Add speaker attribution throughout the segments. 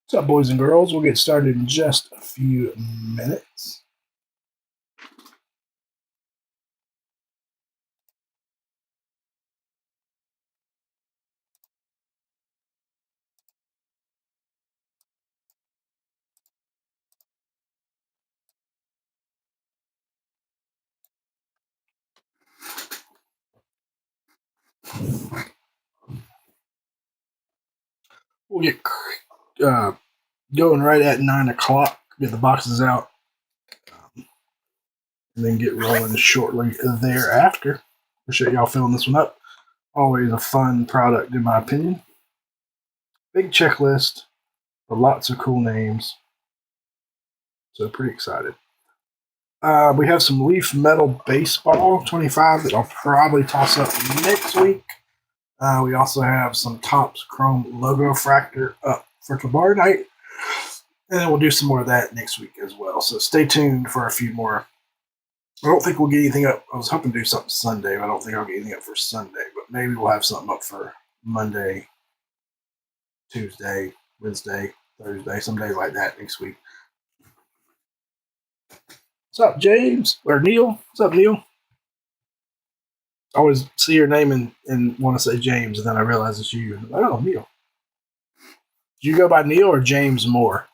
Speaker 1: What's up, boys and girls? We'll get started in just a few minutes. We'll get going right at 9 o'clock, get the boxes out, and then get rolling shortly thereafter. Appreciate y'all filling this one up. Always a fun product, in my opinion. Big checklist, but lots of cool names. So, pretty excited. We have some Leaf Metal Baseball 25 that I'll probably toss up next week. We also have some Topps Chrome Logo Fractor up for tomorrow night. And then we'll do some more of that next week as well. So stay tuned for a few more. I don't think we'll get anything up. I was hoping to do something Sunday, but I don't think I'll get anything up for Sunday. But maybe we'll have something up for Monday, Tuesday, Wednesday, Thursday, some days like that next week. What's up, James? Or Neil? What's up, Neil? I always see your name and want to say James, and then I realize it's you. And I'm like, oh, Neil. Do you go by Neil or James Moore?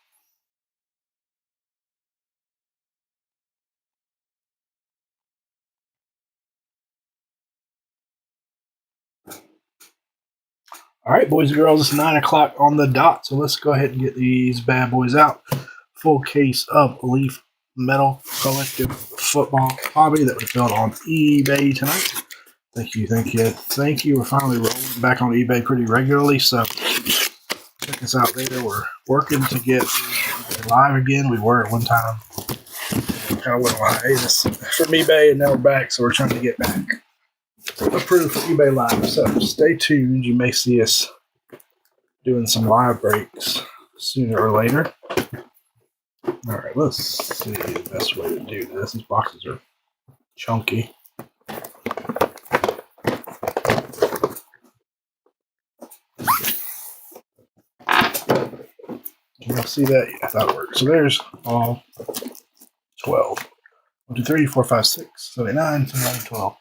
Speaker 1: All right, boys and girls, it's 9 o'clock on the dot, so let's go ahead and get these bad boys out. Full case of Leaf Metal Collective Football Hobby that was built on eBay tonight. Thank you, thank you, thank you. We're finally rolling back on eBay pretty regularly, so check us out there. We're working to get live again. We were at one time. Kind of went on hiatus from eBay, and now we're back, so we're trying to get back approved for eBay Live. So stay tuned. You may see us doing some live breaks sooner or later. All right, let's see the best way to do this. These boxes are chunky. Can you see that? Yeah, I thought it worked. So there's all 12. 1, 2, 3, 4, 5, 6, 7, 8, 9, 10, 11, 12.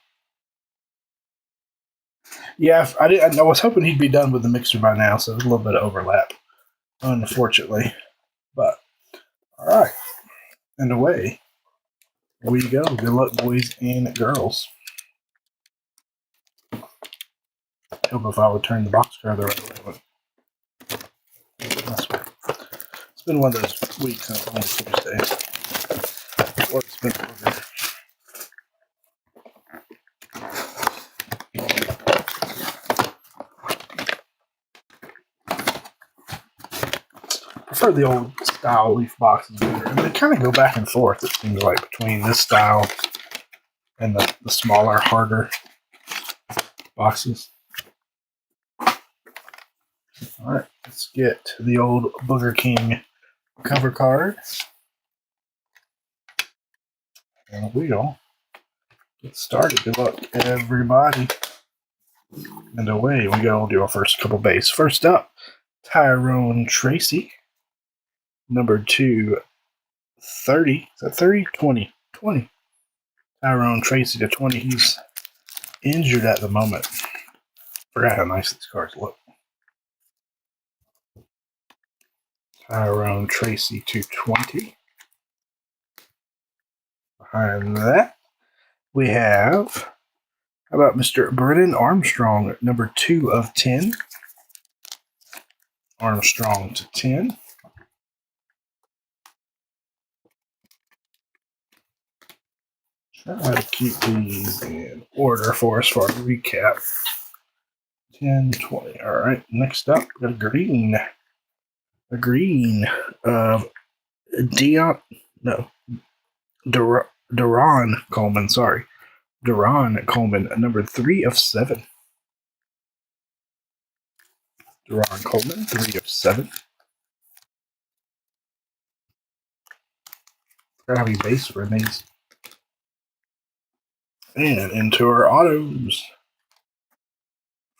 Speaker 1: Yeah, I was hoping he'd be done with the mixer by now, so there's a little bit of overlap, unfortunately. But, all right. And away we go. Good luck, boys and girls. Hope if I would turn the box card the right way. It's been one of those weeks on Tuesdays. Work's been over. I prefer the old style leaf boxes better. And they kind of go back and forth, it seems like, between this style and the smaller, harder boxes. All right, let's get the old Booger King cover card. And we'll get started. Good luck, everybody. And away we go. We'll do our first couple base. First up, Tyrone Tracy. Number 230. Is that 30? 20. 20. Tyrone Tracy to 20. He's injured at the moment. Forgot how nice these cards look. Tyrone Tracy to 20. Behind that, we have, how about Mr. Brennan Armstrong, number 2 of 10. Armstrong to 10. Try to keep these in order for us for a recap. 10, 20. All right, next up, we got a green. A green of Deron Coleman, sorry. Deron Coleman, number 3 of 7. Deron Coleman, 3 of 7. Forgot how many base were in these. And into our autos.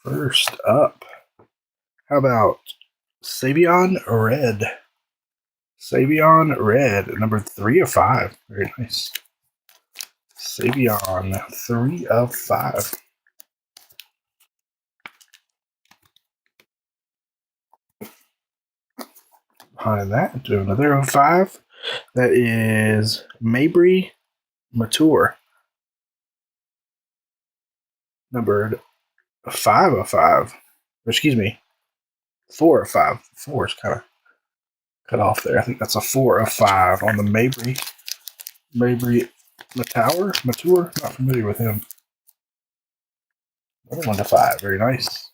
Speaker 1: First up, how about Savion Red. Savion Red, number 3 of 5. Very nice. Savion, 3 of 5. Behind that, do another of 5. That is Mabry Mature, numbered 5 of 5. Excuse me, 4 of 5. 4 is kind of cut off there. I think that's a 4 of 5 on the Mabry Mature. Not familiar with him. Another 1 to 5. Very nice.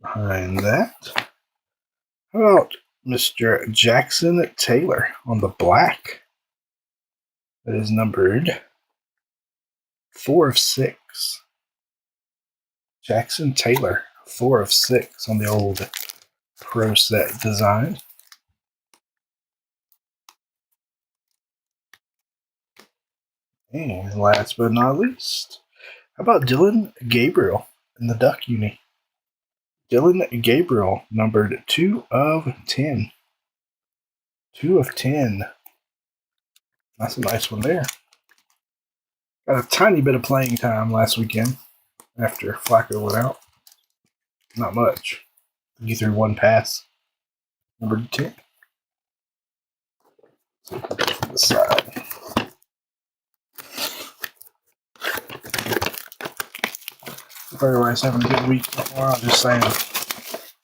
Speaker 1: Behind that, how about Mr. Jackson Taylor on the black? That is numbered 4 of 6. Jackson Taylor, 4 of 6 on the old Pro Set design. And last but not least, how about Dylan Gabriel in the Duck Uni? Dylan Gabriel, numbered 2 of 10. 2 of 10. That's a nice one there. Got a tiny bit of playing time last weekend after Flacco went out. Not much. He threw 1 pass. Number 10. So put that to the side. Hope everybody's having a good week. Well, I'm just saying,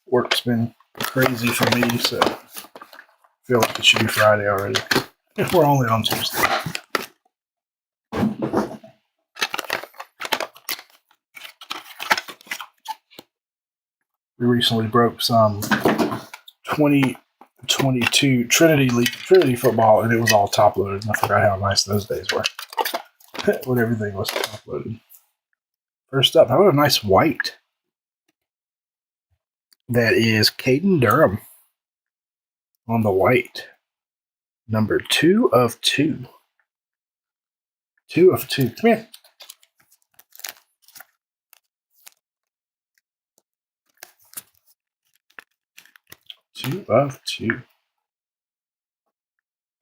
Speaker 1: work's been crazy for me, so I feel like it should be Friday already. We're only on Tuesday. We recently broke some 2022 Trinity football, and it was all top loaded. I forgot how nice those days were when everything was top loaded. First up, how about a nice white? That is Caden Durham on the white. Number 2 of 2. 2 of 2. Come here. 2 of 2.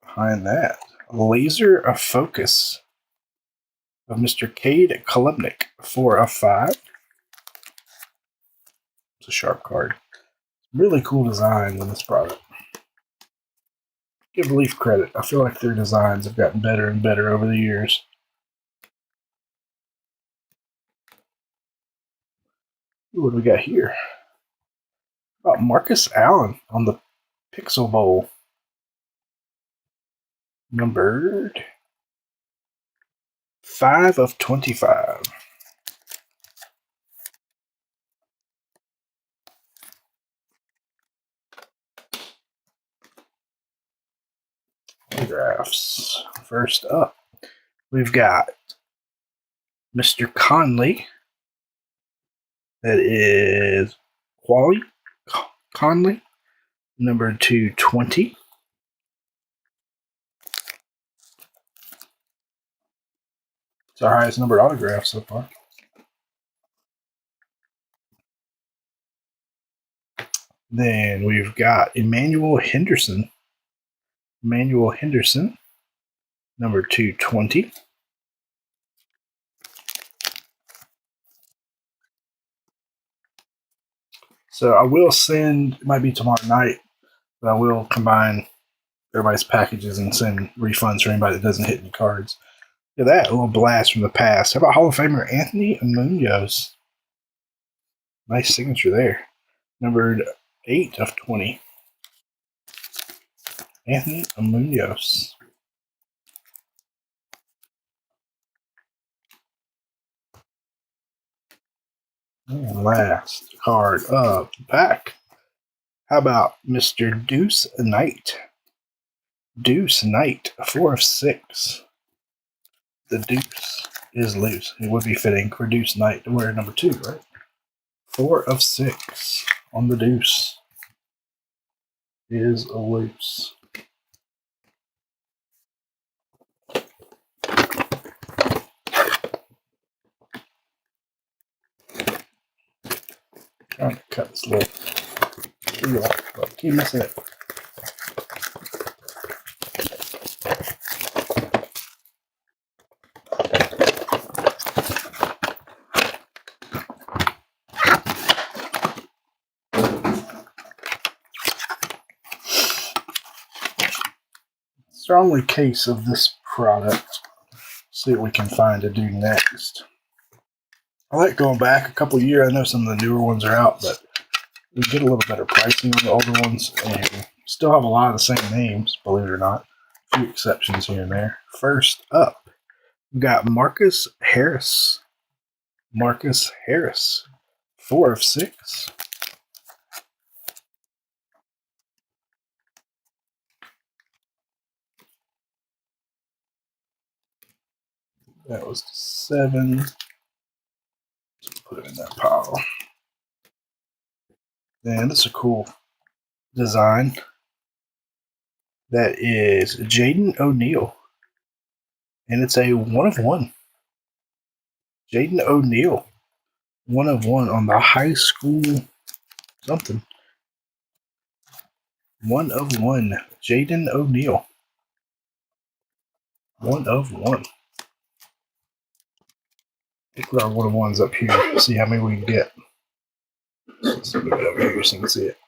Speaker 1: Behind that, laser of focus of Mr. Cade Kolubnik, 4 of 5. It's a sharp card. Really cool designs in this product. Give Leaf credit. I feel like their designs have gotten better and better over the years. Ooh, what do we got here? How about Marcus Allen on the Pixel Bowl. Numbered 5 of 25. Autographs. First up, we've got Mr. Conley. That is Wally Conley, number 220. It's our highest numbered autograph so far. Then we've got Emmanuel Henderson. Emmanuel Henderson, number 220. So I will send, it might be tomorrow night, but I will combine everybody's packages and send refunds for anybody that doesn't hit any cards. Look at that, a little blast from the past. How about Hall of Famer Anthony Munoz? Nice signature there. Numbered 8 of 20. Anthony Munoz. And last card up back. How about Mr. Deuce Knight? Deuce Knight, 4 of 6. The deuce is loose. It would be fitting for Deuce Knight to wear number 2, right? 4 of 6 on the deuce is loose. Trying to cut this little seal off, but keep missing it. Strongly case of this product. See what we can find to do next. I like going back a couple years. I know some of the newer ones are out, but we get a little better pricing on the older ones, and still have a lot of the same names, believe it or not. A few exceptions here and there. First up, we got Marcus Harris. Marcus Harris, 4 of 6. That was 7. Let's put it in that pile. And this is a cool design. That is Jaden O'Neal. And it's a 1 of 1. Jaden O'Neal. 1 of 1 on the high school something. 1 of 1. Jaden O'Neal. 1 of 1. Let's put our 1 of 1s up here. See how many we can get. Let's move it over here so you can see it.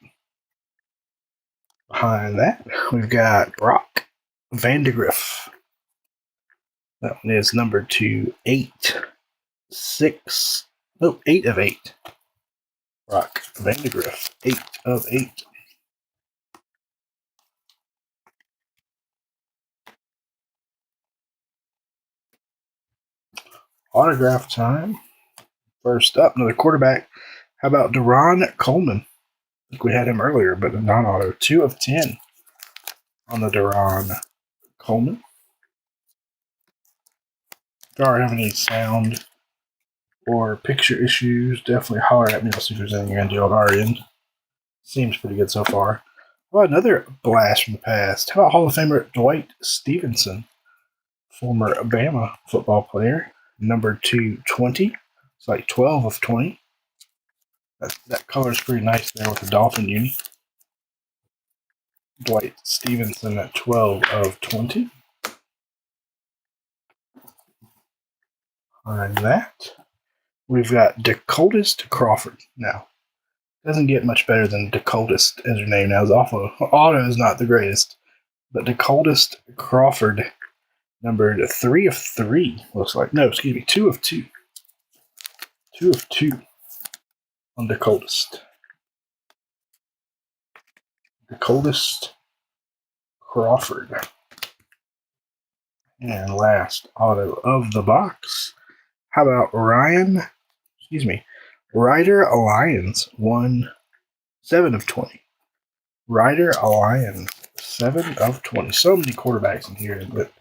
Speaker 1: Behind that, we've got Brock Vandegrift. That one is number 2, 8 of 8. Brock Vandegrift, 8 of 8. Autograph time. First up, another quarterback. How about Deron Coleman? I think we had him earlier, but a non-auto. 2 of 10 on the Deron Coleman. If you are having any sound or picture issues, definitely holler at me. I'll see if there's anything I can do on our end. Seems pretty good so far. Well, another blast from the past. How about Hall of Famer Dwight Stevenson, former Bama football player, number 220. It's like 12 of 20. That color is pretty nice there with the Dolphin uni. Dwight Stevenson at 12 of 20. On that, we've got Dakotas Crawford. Now, doesn't get much better than Dakotas as your name now. His auto is not the greatest, but Dakotas Crawford, numbered 3 of 3, looks like. No, excuse me, 2 of 2. 2 of 2 on Dakotas. Dakotas Crawford. And last auto of the box. How about Ryder Lyons, 7 of 20. Ryder Lyons, 7 of 20. So many quarterbacks in here, but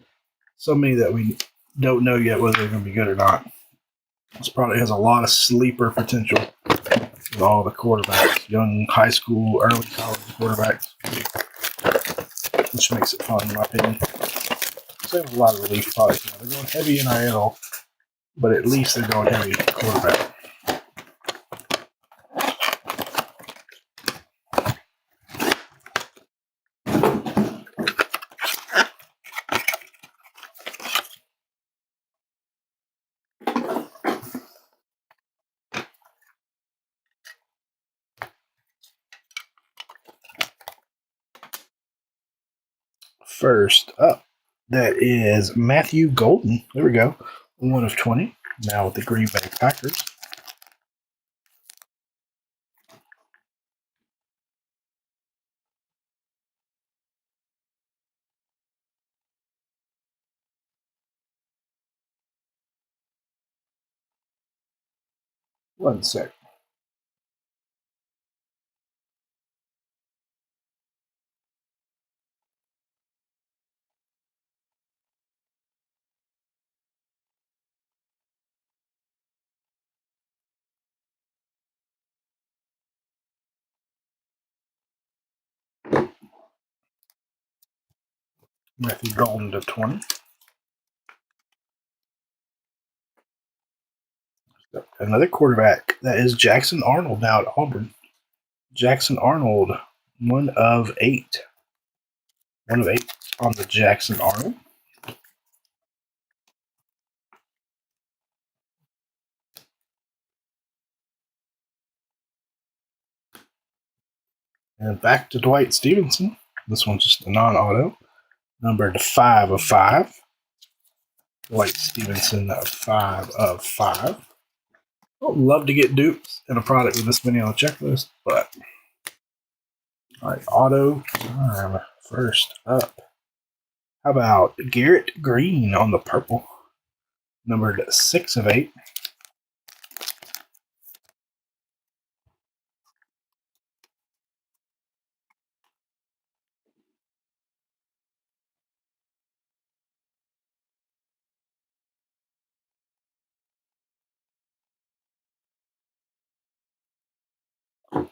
Speaker 1: so many that we don't know yet whether they're going to be good or not. This product has a lot of sleeper potential with all the quarterbacks, young high school, early college quarterbacks, which makes it fun in my opinion. So there's a lot of relief products now. They're going heavy NIL, but at least they're going heavy quarterback. First up, that is Matthew Golden. There we go. 1 of 20. Now with the Green Bay Packers. One sec. Matthew Golden to 20. Another quarterback. That is Jackson Arnold now at Auburn. Jackson Arnold, 1 of 8. 1 of 8 on the Jackson Arnold. And back to Dwight Stevenson. This one's just a non-auto. Numbered 5 of 5. Dwight Stevenson, 5 of 5. I'd love to get dupes in a product with this many on the checklist, but all right, auto time first up. How about Garrett Green on the purple? Numbered 6 of 8.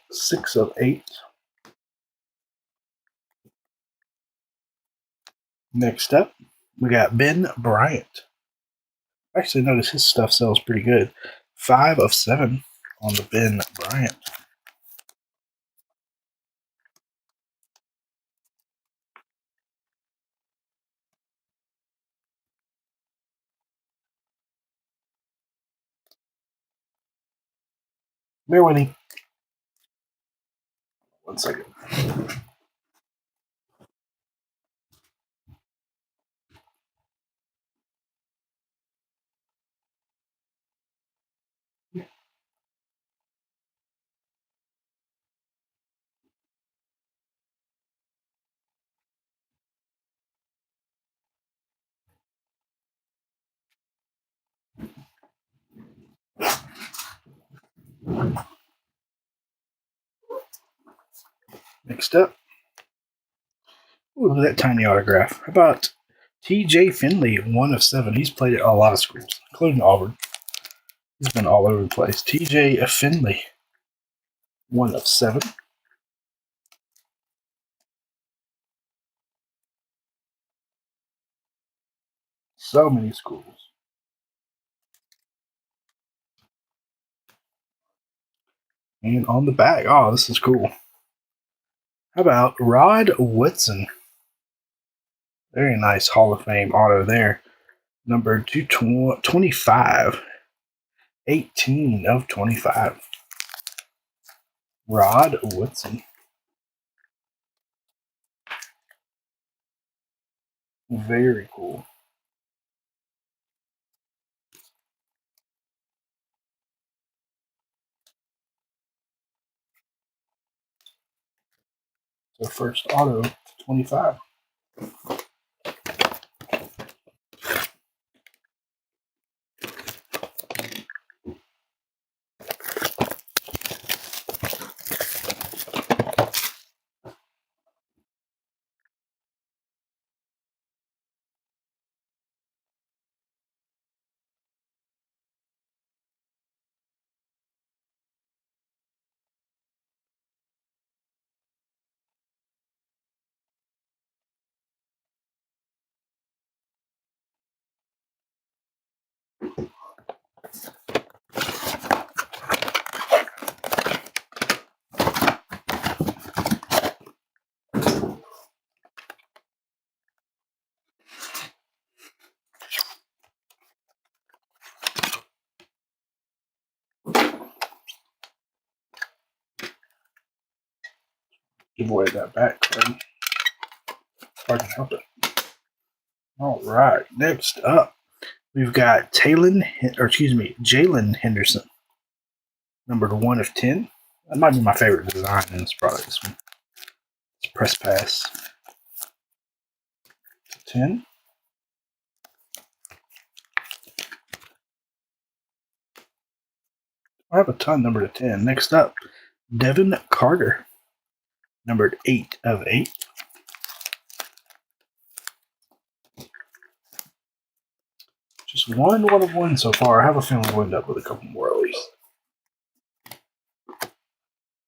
Speaker 1: Six of 8. Next up, we got Ben Bryant. Actually, notice his stuff sells pretty good. 5 of 7 on the Ben Bryant. Bear with me. 1 second. Next up, ooh, look at that tiny autograph. How about TJ Finley, 1 of 7. He's played at a lot of schools, including Auburn. He's been all over the place. TJ Finley, 1 of 7. So many schools. And on the back, oh, this is cool. How about Rod Woodson? Very nice Hall of Fame auto there. Number 225. 18 of 25. Rod Woodson. Very cool. So first auto, 25. Give away that back card if I can help it. All right, next up, we've got Jalen Henderson, numbered 1 of 10. That might be my favorite design in this product. This one, it's press pass. 10. I have a ton numbered to 10. Next up, Devin Carter, numbered 8 of 8. Just 1 so far. I have a feeling we'll end up with a couple more at least.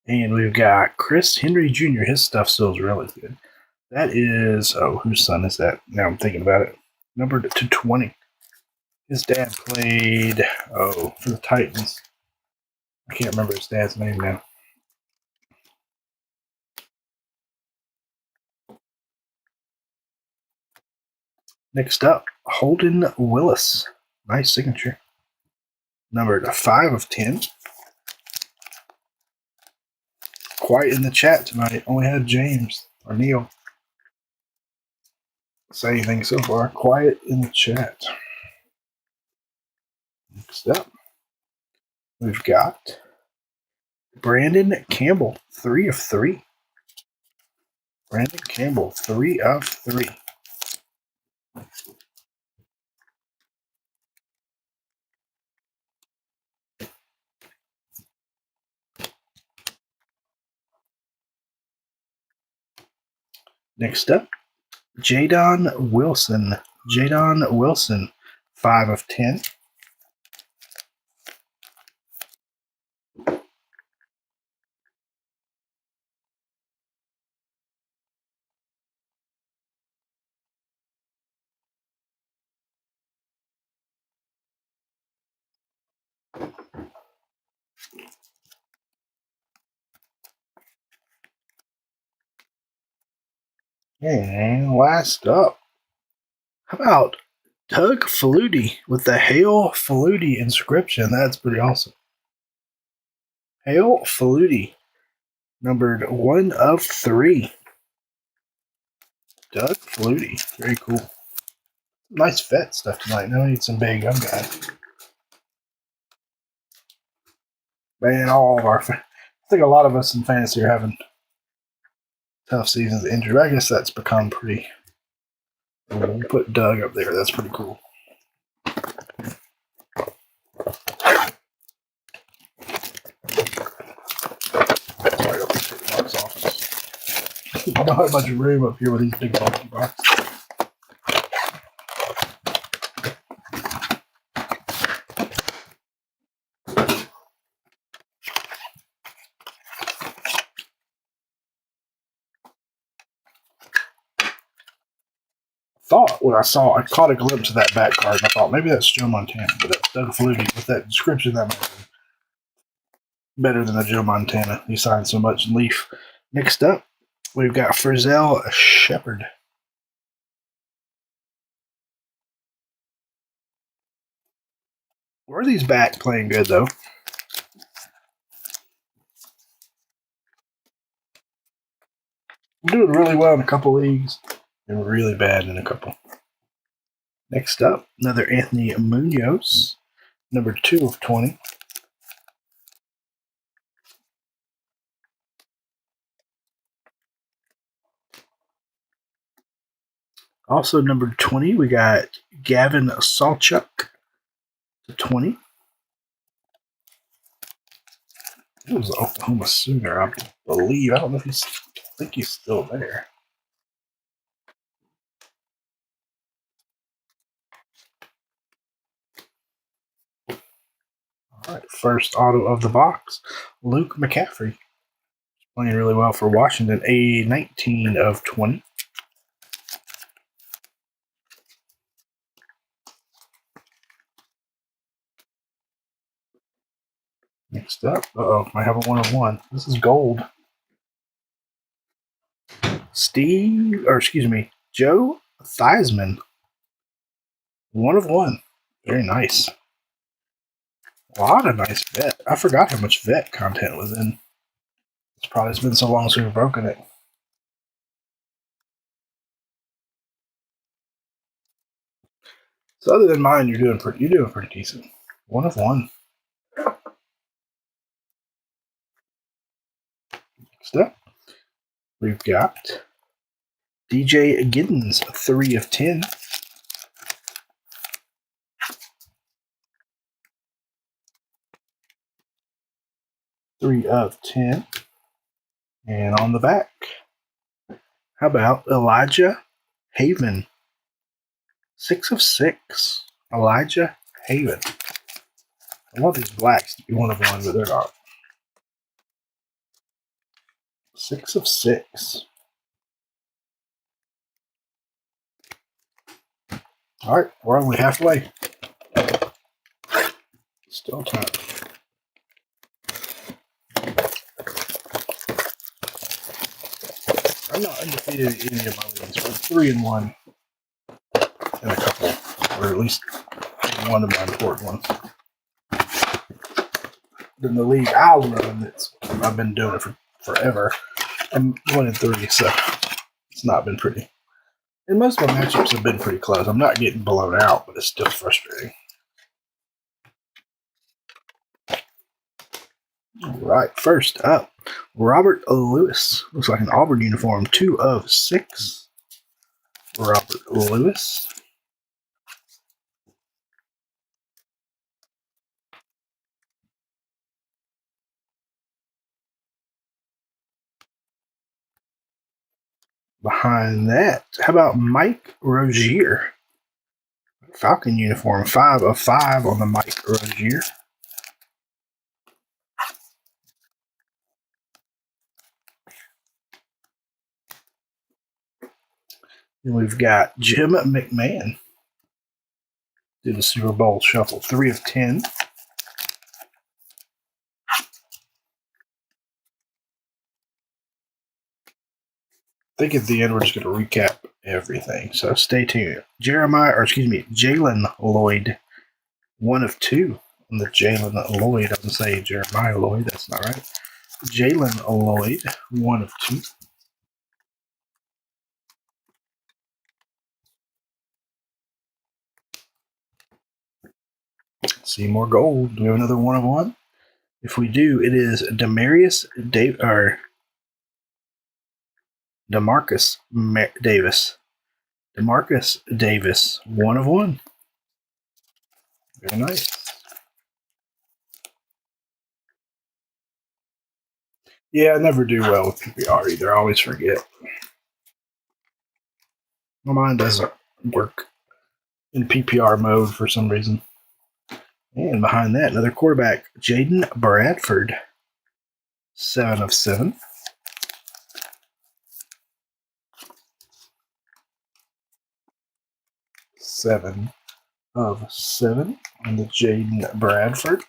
Speaker 1: And we've got Chris Henry Jr. His stuff sells really good. That is, oh, whose son is that? Now I'm thinking about it. Numbered to 20. His dad played, for the Titans. I can't remember his dad's name now. Next up, Holden Willis. Nice signature. Numbered 5 of 10. Quiet in the chat tonight. Only had James or Neil say anything so far. Quiet in the chat. Next up, we've got Brandon Campbell, 3 of 3. Brandon Campbell, 3 of 3. Next up, Jadon Wilson. Jadon Wilson, 5 of 10. And last up, how about Doug Flutie with the Hail Flutie inscription? That's pretty awesome. Hail Flutie, numbered 1 of 3. Doug Flutie, very cool. Nice vet stuff tonight. Now we need some big young guys. Man, I think a lot of us in fantasy are having tough seasons injured. I guess that's become pretty. We'll put Doug up there. That's pretty cool. Sorry, I'll take the box off. You don't have much room up here with these big bulky boxes. Thought when I caught a glimpse of that back card, and I thought maybe that's Joe Montana, but that's Doug Flutie with that description. That might be better than the Joe Montana. He signed so much in Leaf. Next up, we've got Frizzell Shepard. Where are these back playing good though? I'm doing really well in a couple leagues and really bad in a couple. Next up, another Anthony Munoz, number 2 of 20. Also, number 20, we got Gavin Sawchuk to 20. It was an Oklahoma Sooner, I believe. I don't know if I think he's still there. All right, first auto of the box, Luke McCaffrey. Playing really well for Washington, a 19 of 20. Next up, I have a 1 of 1. This is gold. Joe Theismann. 1 of 1. Very nice. A lot of nice vet. I forgot how much vet content was in. It's been so long since we've broken it. So other than mine, you're doing pretty decent. 1 of 1. Next up, we've got DJ Giddens, 3 of 10. And on the back, how about Elijah Haven? 6 of 6. Elijah Haven. I want these blacks to be 1 of 1, but they're not. 6 of 6. All right, we're only halfway. Still time. I'm not undefeated in any of my leagues, but 3-1 in a couple, or at least one of my important ones. In the league I'll run, I've been doing it for forever. I'm 1-3, so it's not been pretty. And most of my matchups have been pretty close. I'm not getting blown out, but it's still frustrating. All right, first up, Robert Lewis. Looks like an Auburn uniform, 2/6. Robert Lewis. Behind that, how about Mike Rozier? Falcon uniform, 5/5 on the Mike Rozier. And we've got Jim McMahon. Did the Super Bowl shuffle, 3/10. I think at the end we're just going to recap everything, so stay tuned. Jalen Lloyd, 1/2 on the Jalen Lloyd. I would say Jeremiah Lloyd, that's not right. Jalen Lloyd, 1/2. See more gold. Do we have another 1/1? If we do, it is Demarcus Davis. Demarcus Davis, 1/1. Very nice. Yeah, I never do well with PPR either. I always forget. My mind doesn't work in PPR mode for some reason. And behind that, another quarterback, Jaden Bradford, 7/7. Seven of 7 on the Jaden Bradford.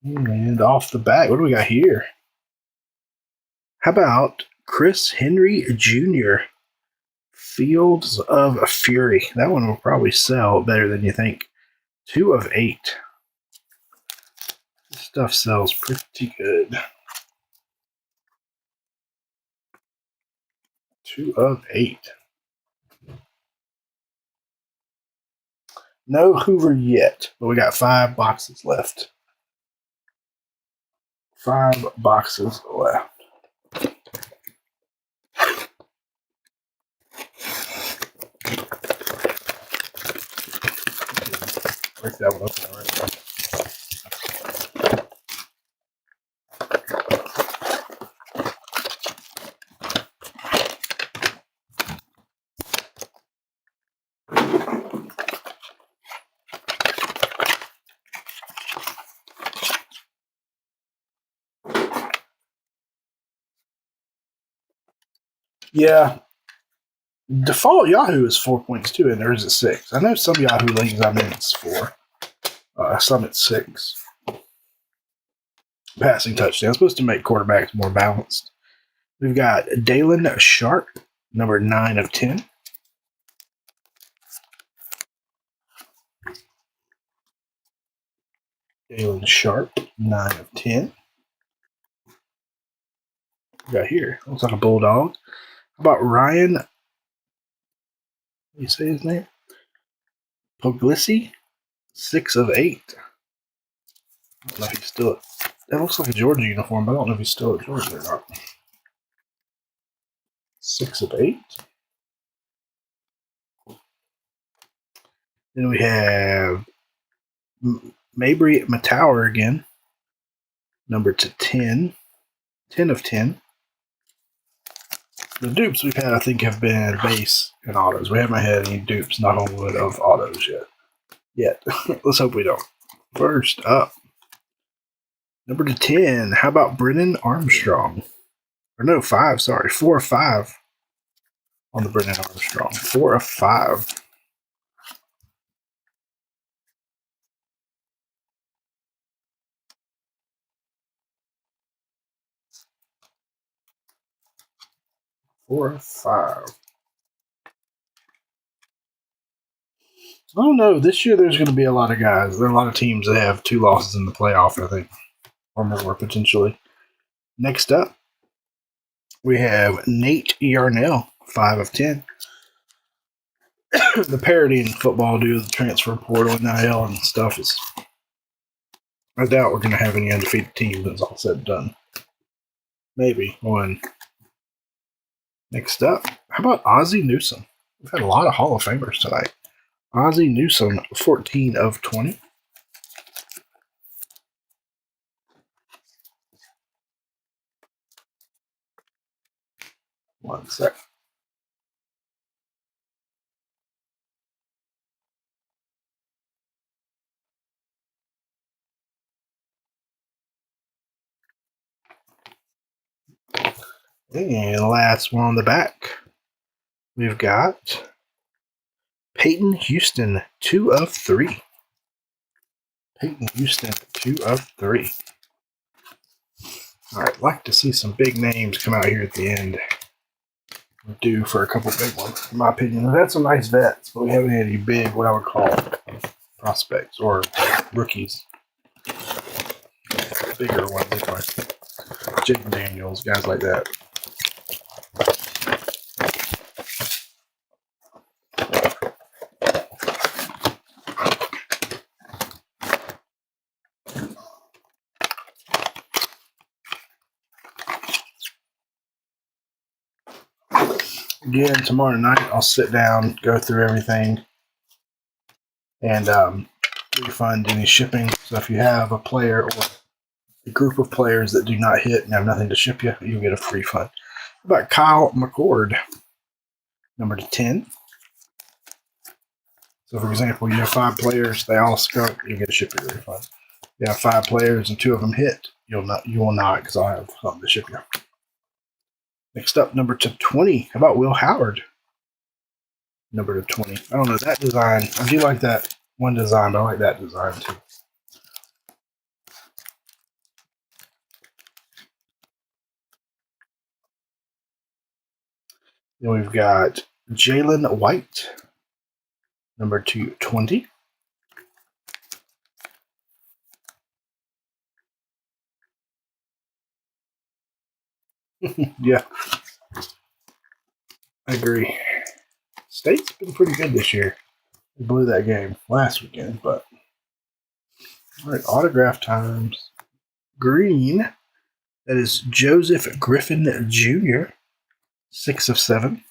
Speaker 1: And off the bat, what do we got here? How about Chris Henry Jr., Fields of Fury? That one will probably sell better than you think. 2/8. This stuff sells pretty good. 2/8. No Hoover yet, but we got 5 boxes left. 5 boxes left. Break that one open right now. Yeah. Default Yahoo is 4 points too, and theirs is 6. I know some Yahoo leagues I'm in it's 4. Some it's 6. Passing touchdown. Supposed to make quarterbacks more balanced. We've got Dalen Sharp, number 9/10. Dalen Sharp, 9/10. We got here. Looks like a bulldog. How about Ryan? How do you say his name? Puglisi, 6/8. I don't know if he's still at. That looks like a Georgia uniform, but I don't know if he's still at Georgia or not. 6/8. Then we have Mabry Matower again, number to 10. 10/10. The dupes we've had, I think, have been base and autos. We haven't had any dupes, knock on wood, of autos yet. Let's hope we don't. First up, number to 10. How about Brennan Armstrong? Or no, 5, sorry. 4/5 on the Brennan Armstrong. 4/5. 4 of 5. I don't know. This year there's going to be a lot of guys. There are a lot of teams that have 2 losses in the playoff, I think, or more potentially. Next up, we have Nate Yarnell, 5 of 10. The parody in football due to the transfer portal and NIL and stuff is. I doubt we're going to have any undefeated teams when it's all said and done. Maybe one. Next up, how about Ozzie Newsome? We've had a lot of Hall of Famers tonight. Ozzie Newsome, 14 of 20. One sec. And last one on the back, we've got Peyton Houston, 2 of 3. Peyton Houston, 2 of 3. All right, like to see some big names come out here at the end. We're due for a couple big ones, in my opinion. We've had some nice vets, but we haven't had any big, what I would call, prospects or rookies. Bigger ones, anyway. Jaden Daniels, guys like that. Again, tomorrow night I'll sit down, go through everything, and refund any shipping. So if you have a player or a group of players that do not hit and have nothing to ship you, you'll get a free fund. How about Kyle McCord, number 10. So, for example, you have 5 players, they all skunk, you get a shipping refund. You have 5 players and 2 of them hit, you will not, because I'll have something to ship you. Next up, number 20. How about Will Howard? Number 20. I don't know, that design, I do like that one design, but I like that design too. Then we've got Jalen White, number 220. Yeah, I agree. State's been pretty good this year. We blew that game last weekend, but all right, autograph times. Green, that is Joseph Griffin Jr., 6 of 7.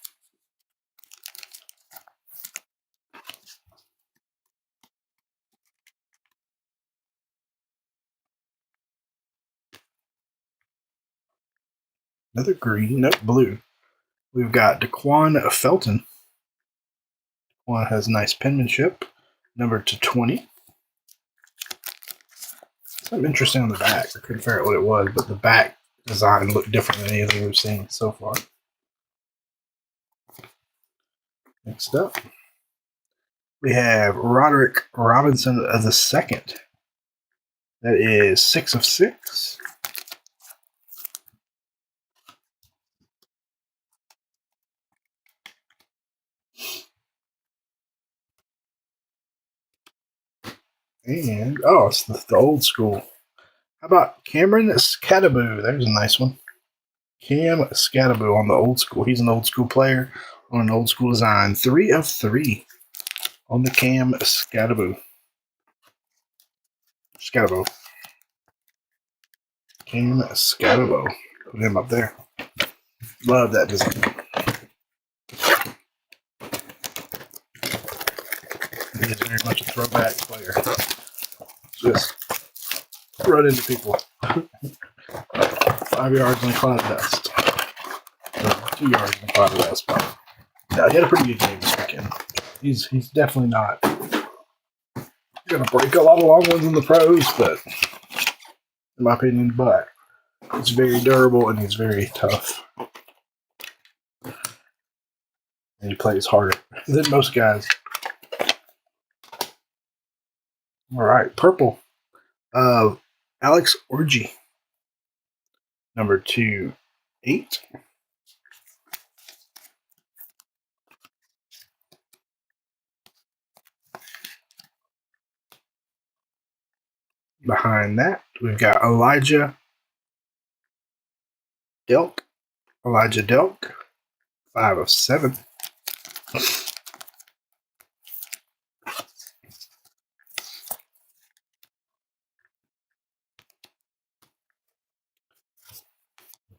Speaker 1: Another green, nope, blue. We've got Daquan Felton. Daquan has nice penmanship, number 20. Something interesting on the back. I couldn't figure out what it was, but the back design looked different than anything we've seen so far. Next up, we have Roderick Robinson of the second. That is 6 of 6. And, oh, it's the old school. How about Cameron Scadaboo? There's a nice one. Cam Scadaboo on the old school. He's an old school player on an old school design. 3 of 3 on the Cam Scadaboo. Scadaboo. Cam Scadaboo. Put him up there. Love that design. He is very much a throwback player. Just run into people. 5 yards in the cloud dust. Or 2 yards in the cloud dust. But yeah, he had a pretty good game this weekend. He's definitely not going to break a lot of long ones in the pros, but in my opinion, but he's very durable and he's very tough. And he plays harder than most guys. All right, purple. Alex Orji, number 2-8. Behind that, we've got Elijah Delk. 5 of 7.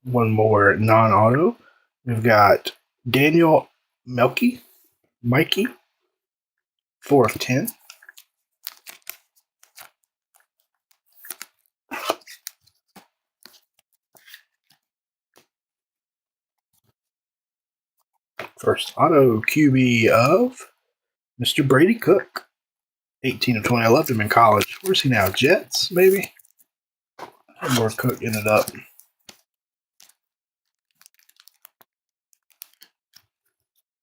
Speaker 1: One more non-auto. We've got Daniel Mikey, 4 of 10. First auto QB of Mr. Brady Cook, 18 of 20. I loved him in college. Where's he now? Jets, maybe? Where Cook ended up.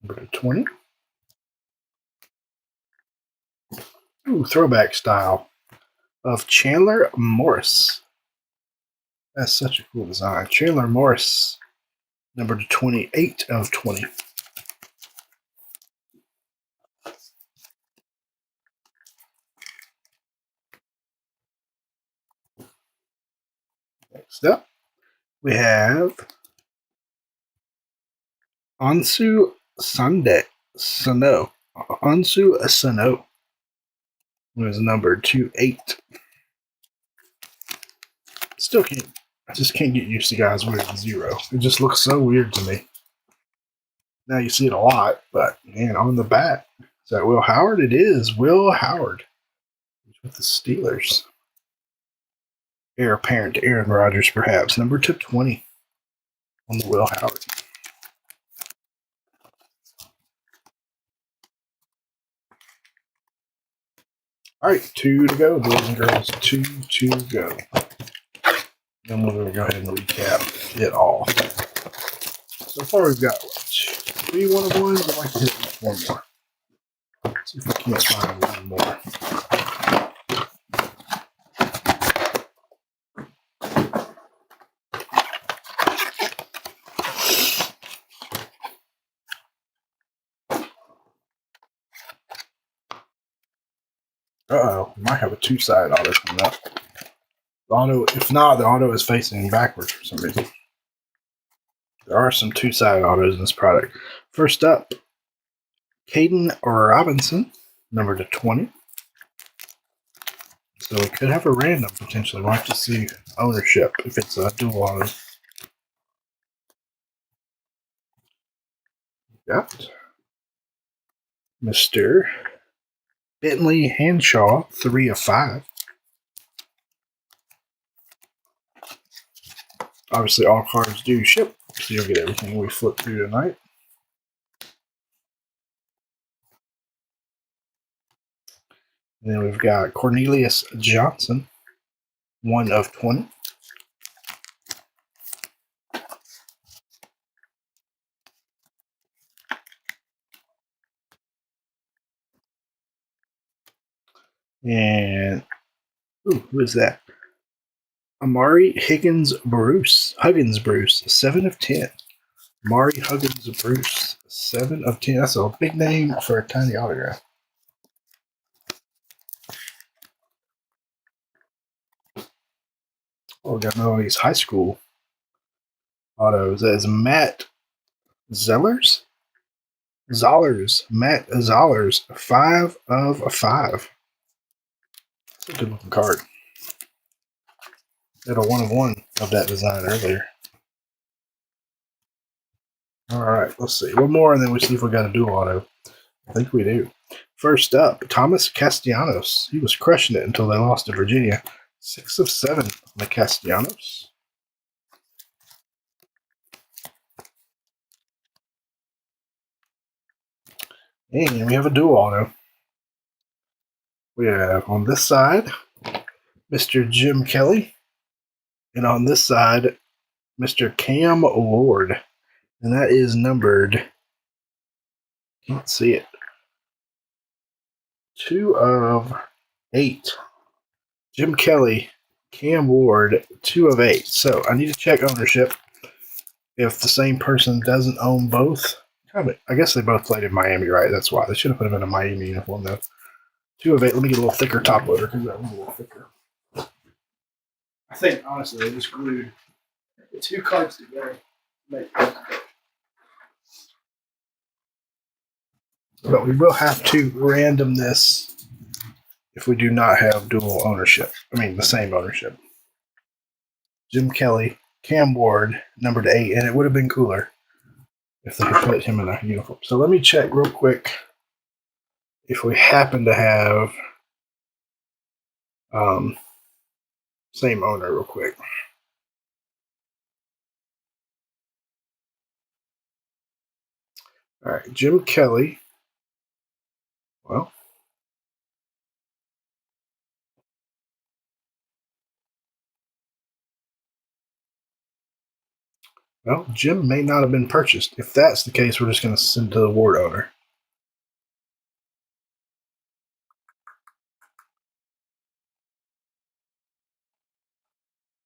Speaker 1: Number 20. Ooh, throwback style of Chandler Morris. That's such a cool design. Chandler Morris, number 28 of 20. Next up, we have Ansu Sano. Ansu Sano was numbered 2-8. Still I just can't get used to guys wearing 0. It just looks so weird to me. Now you see it a lot, but man, on the back, is that Will Howard? It is Will Howard with the Steelers. Heir apparent to Aaron Rodgers, perhaps. Number 220 on the Will Howard. All right, 2 to go, boys and girls. 2 to go. Then we're going to go ahead and recap it all. So far, we've got 3 one-of-ones. I'd like to hit one more. Let's see if we can't find one more. Uh-oh, might have a 2-side auto coming up. The auto, if not, the auto is facing backwards for some reason. There are some 2-side autos in this product. First up, Caden Robinson, number 20. So we could have a random potentially. We'll have to see ownership if it's a dual auto. Got Mr. Bentley Hanshaw, 3 of 5. Obviously, all cards do ship, so you'll get everything we flip through tonight. And then we've got Cornelius Johnson, 1 of 20. And who is that? Amari Huggins Bruce, 7 of 10. Amari Huggins Bruce, 7 of 10. That's a big name for a tiny autograph. Oh, we got all these high school autos. That is Matt Zollers. Matt Zollers, 5 of 5. That's a good looking card. Had a 1-of-1 of that design earlier. All right, let's see. One more, and then we see if we got a dual auto. I think we do. First up, Thomas Castellanos. He was crushing it until they lost to Virginia. 6 of 7 on the Castellanos. And we have a dual auto. We have on this side, Mr. Jim Kelly. And on this side, Mr. Cam Ward. And that is numbered, can't see it, 2 of 8. Jim Kelly, Cam Ward, 2 of 8. So I need to check ownership if the same person doesn't own both. I guess they both played in Miami, right? That's why. They should have put him in a Miami uniform, though. 2 of 8. Let me get a little thicker top loader because that one's a little thicker. I think, honestly, they just glued the two cards together. But we will have to random this if we do not have dual ownership. I mean, the same ownership. Jim Kelly, Cam Ward, number 8, and it would have been cooler if they had put him in a uniform. So let me check real quick if we happen to have same owner real quick. All right, Jim Kelly. Well, Jim may not have been purchased. If that's the case, we're just going to send to the Ward owner.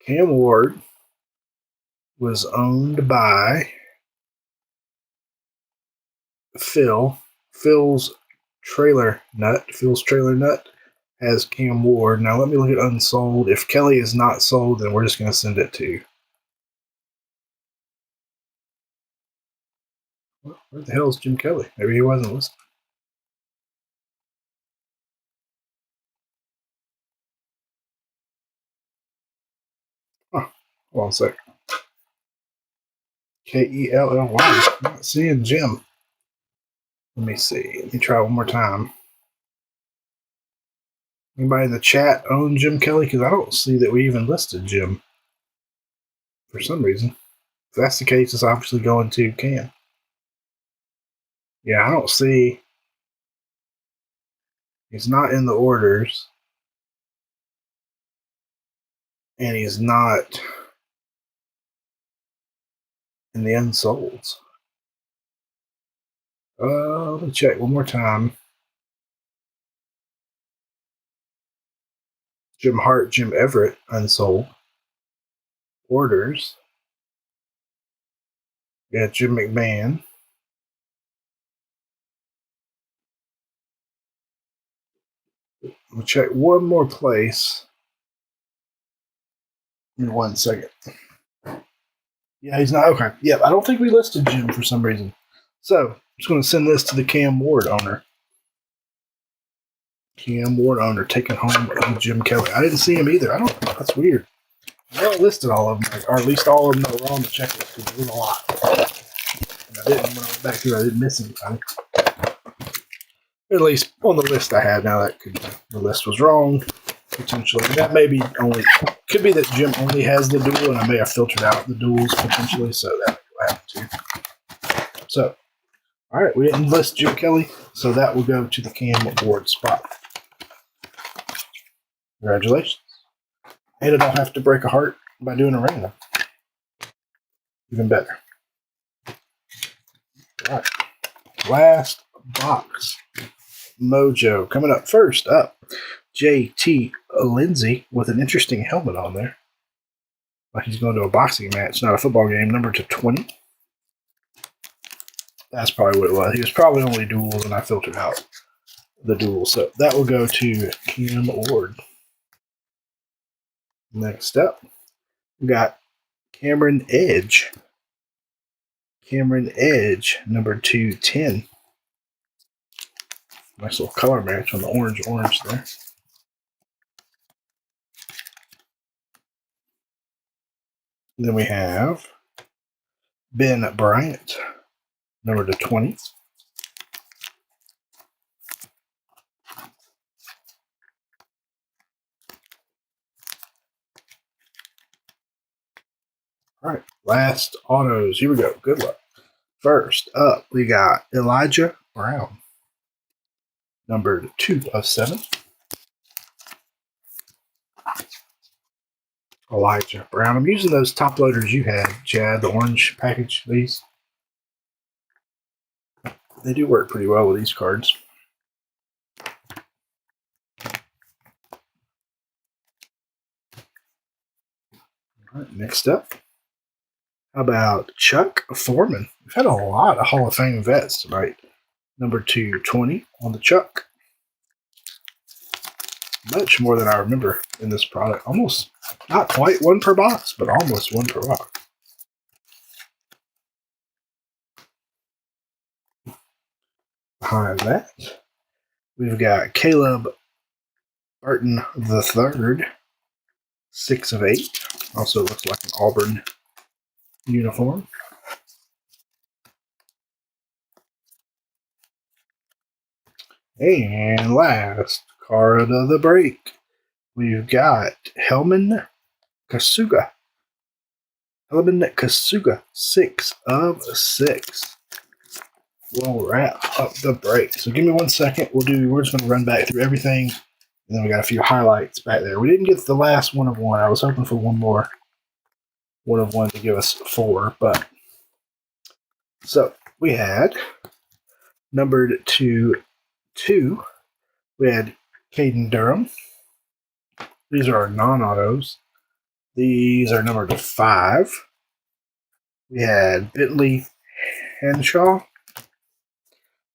Speaker 1: Cam Ward was owned by Phil. Phil's trailer nut has Cam Ward. Now let me look at unsold. If Kelly is not sold, then we're just going to send it to. Well, where the hell is Jim Kelly? Maybe he wasn't listed. Hold on a sec. Kelly. Not seeing Jim. Let me see. Let me try one more time. Anybody in the chat own Jim Kelly? Because I don't see that we even listed Jim for some reason. If that's the case, it's obviously going to Cam. Yeah, I don't see. He's not in the orders. And he's not in the unsolds. Let me check one more time. Jim Hart, Jim Everett, unsold. Orders. Yeah, Jim McMahon. We'll check one more place. In 1 second. Yeah, he's not. Okay. Yeah, I don't think we listed Jim for some reason. So, I'm just going to send this to the Cam Ward owner. Cam Ward owner taking home Jim Kelly. I didn't see him either. That's weird. I listed all of them, or at least all of them that were on the checklist, because there was a lot. And I didn't, when I went back through, I didn't miss anything. At least on the list I had. Now the list was wrong, potentially. That could be that Jim only has the dual, and I may have filtered out the duals potentially, so that will happen too. So, all right, we didn't list Jim Kelly, so that will go to the Cam Ward spot. Congratulations. And I don't have to break a heart by doing a random. Even better. All right. Last box. Mojo. Coming up first up, JT Lindsay with an interesting helmet on there. Like he's going to a boxing match, not a football game. Number to 20. That's probably what it was. He was probably only duals, and I filtered out the duals. So that will go to Cam Ward. Next up, we got Cameron Edge. Cameron Edge, number 210. Nice little color match on the orange there. And then we have Ben Bryant, number to 20. All right, last autos. Here we go. Good luck. First up, we got Elijah Brown, number 2 of 7. Elijah Brown. I'm using those top loaders you had, Chad, the orange package. These they do work pretty well with these cards. All right, next up, how about Chuck Foreman? We've had a lot of Hall of Fame vets tonight. Number 220 on the Chuck. Much more than I remember in this product. Almost, not quite one per box, but almost one per box. Behind that, we've got Caleb Barton III, 6 of 8. Also looks like an Auburn uniform. And last card of the break, we've got Helman Kasuga. 6 of 6. We'll wrap up the break. So give me 1 second. We're just going to run back through everything. And then we got a few highlights back there. We didn't get the last 1 of 1. I was hoping for one more 1 of 1 to give us 4. But so we had numbered to 2. We had Caden Durham. These are our non-autos. These are numbered to 5. We had Bentley Henshaw.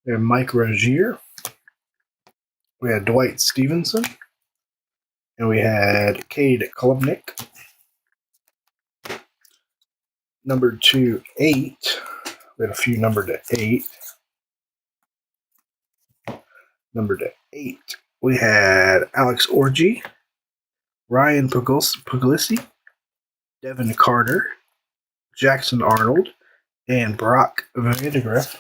Speaker 1: We had Mike Rozier. We had Dwight Stevenson. And we had Cade Klubnik. Numbered to 8. We had a few numbered to 8. Numbered to 8. We had Alex Orgy, Ryan Puglisi, Devin Carter, Jackson Arnold, and Brock Vandegrift.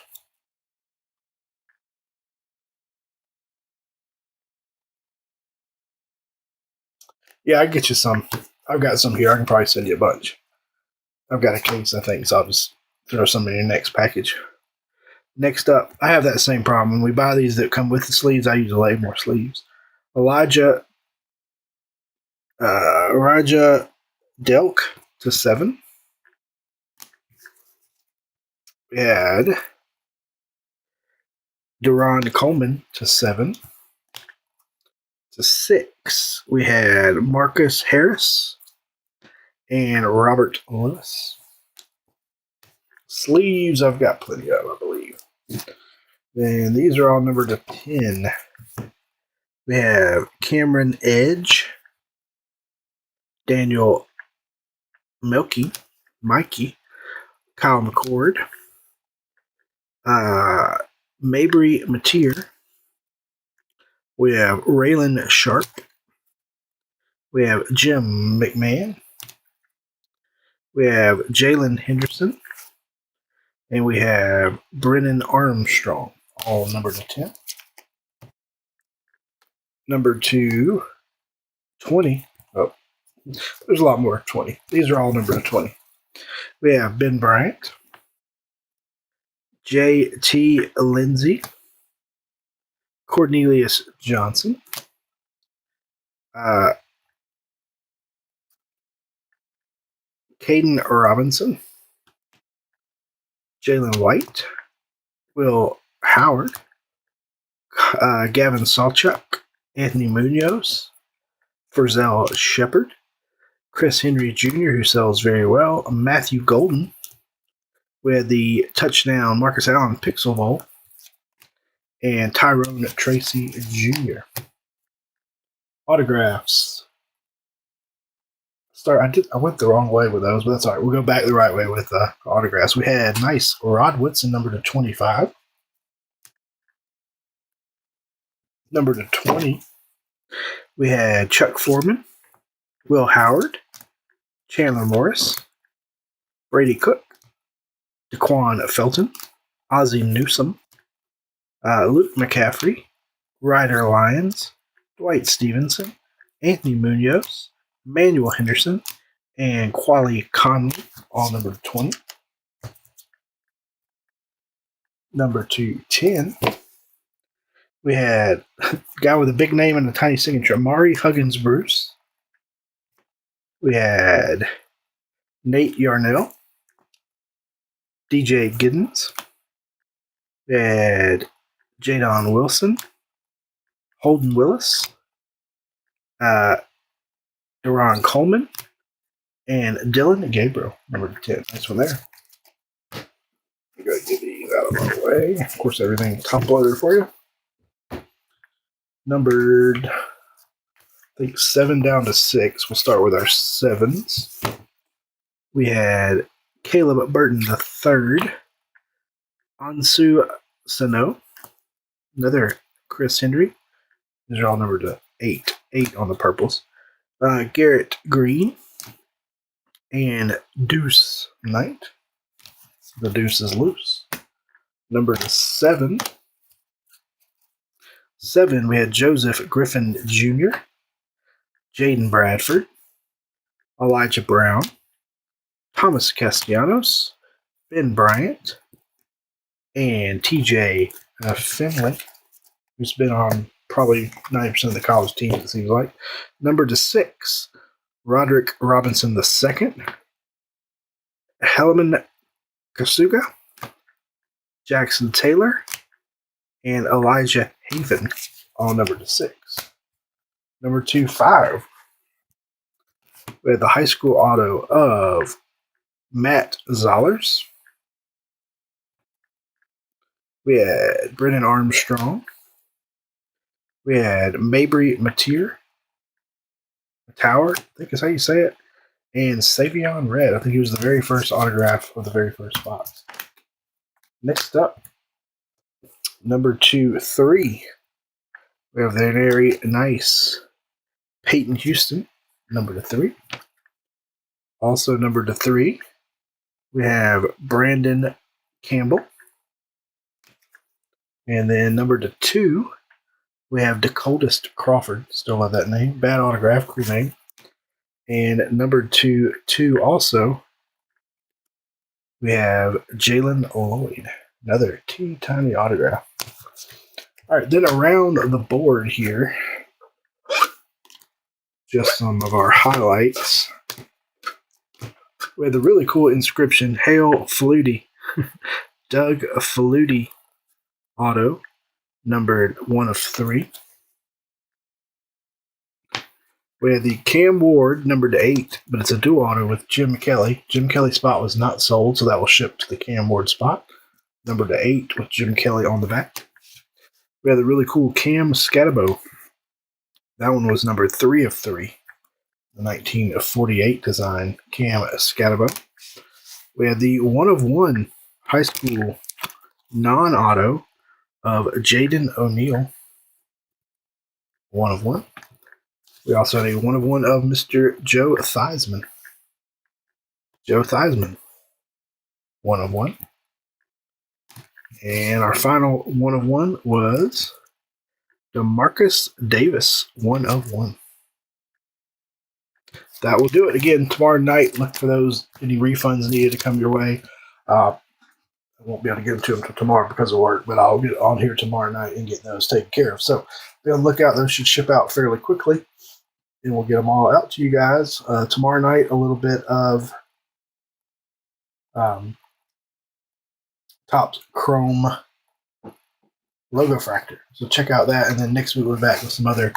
Speaker 1: Yeah, I get you some. I've got some here. I can probably send you a bunch. I've got a case, I think, so I'll just throw some in your next package. Next up, I have that same problem. When we buy these that come with the sleeves, I usually lay more sleeves. Elijah Delk to 7. We had Deron Coleman to 7. To 6, we had Marcus Harris and Robert Lewis. Sleeves, I've got plenty of, I believe. Then these are all numbered to 10. We have Cameron Edge, Daniel Mikey, Kyle McCord, Mabry Mateer. We have Raylan Sharp. We have Jim McMahon. We have Jalen Henderson. And we have Brennan Armstrong, all numbered to 10. Number 2, 20. Oh, there's a lot more 20. These are all numbered to 20. We have Ben Bryant, J.T. Lindsay, Cornelius Johnson, Caden Robinson, Jalen White, Will Howard, Gavin Salchuk, Anthony Munoz, Ferzel Shepard, Chris Henry Jr., who sells very well, Matthew Golden. We had the touchdown Marcus Allen Pixel Bowl, and Tyrone Tracy Jr. Autographs. I went the wrong way with those, but that's all right. We'll go back the right way with autographs. We had nice Rod Woodson, number to 25. Number to 20. We had Chuck Foreman, Will Howard, Chandler Morris, Brady Cook, DeQuan Felton, Ozzie Newsome, Luke McCaffrey, Ryder Lyons, Dwight Stevenson, Anthony Munoz, Manuel Henderson, and Quali Conley, all number 20. Number 210, we had a guy with a big name and a tiny signature, Amari Huggins Bruce. We had Nate Yarnell, DJ Giddens. We had Jadon Wilson, Holden Willis, Deron Coleman, and Dylan Gabriel, number 10. Nice one there. I'm going to get these out of my way. Of course, everything top loaded for you. Numbered I think 7 down to 6. We'll start with our 7s. We had Caleb Burton III, Ansu Sano, another Chris Henry. These are all numbered to 8. 8 on the purples. Garrett Green and Deuce Knight. The deuce is loose. Number 7. 7, we had Joseph Griffin Jr., Jaden Bradford, Elijah Brown, Thomas Castellanos, Ben Bryant, and TJ Finley, who's been on probably 90% of the college teams, it seems like. Number 6, Roderick Robinson II, Helaman Kasuga, Jackson Taylor, and Elijah Haven, all numbered to 6. Number 5, we had the high school auto of Matt Zollers. We had Brennan Armstrong. We had Mabry Mateer, Tower, I think is how you say it, and Savion Red. I think he was the very first autograph of the very first box. Next up, number 3, we have the very nice Peyton Houston, number 3. Also number 3, we have Brandon Campbell. And then number 2, we have Dakotas Crawford. Still love that name. Bad autograph, cool name. And number 2 also, we have Jalen Lloyd. Another teeny-tiny autograph. All right, then around the board here, just some of our highlights. We have the really cool inscription, Hail Flutie. Doug Flutie auto, numbered 1 of 3. We had the Cam Ward, numbered to 8, but it's a dual auto with Jim Kelly. Jim Kelly's spot was not sold, so that will ship to the Cam Ward spot. Numbered to 8 with Jim Kelly on the back. We had the really cool Cam Scatabo. That one was number 3 of 3. The 1948 design Cam Scatabo. We had the 1 of 1 high school non-auto of Jaden O'Neal. 1 of 1. We also had a 1 of 1 of Mr. Joe Theismann. Joe Theismann. 1 of 1. And our final 1 of 1 was DeMarcus Davis. 1 of 1. That will do it. Again, tomorrow night, look for those, any refunds needed to come your way. I won't be able to get them to them until tomorrow because of work, but I'll get on here tomorrow night and get those taken care of. So be on the lookout. Those should ship out fairly quickly, and we'll get them all out to you guys. Tomorrow night, a little bit of Topps Chrome logo fractor. So check out that, and then next week we're back with some other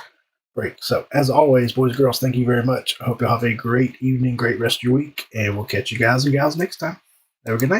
Speaker 1: breaks. So as always, boys and girls, thank you very much. I hope you'll have a great evening, great rest of your week, and we'll catch you guys and gals next time. Have a good night.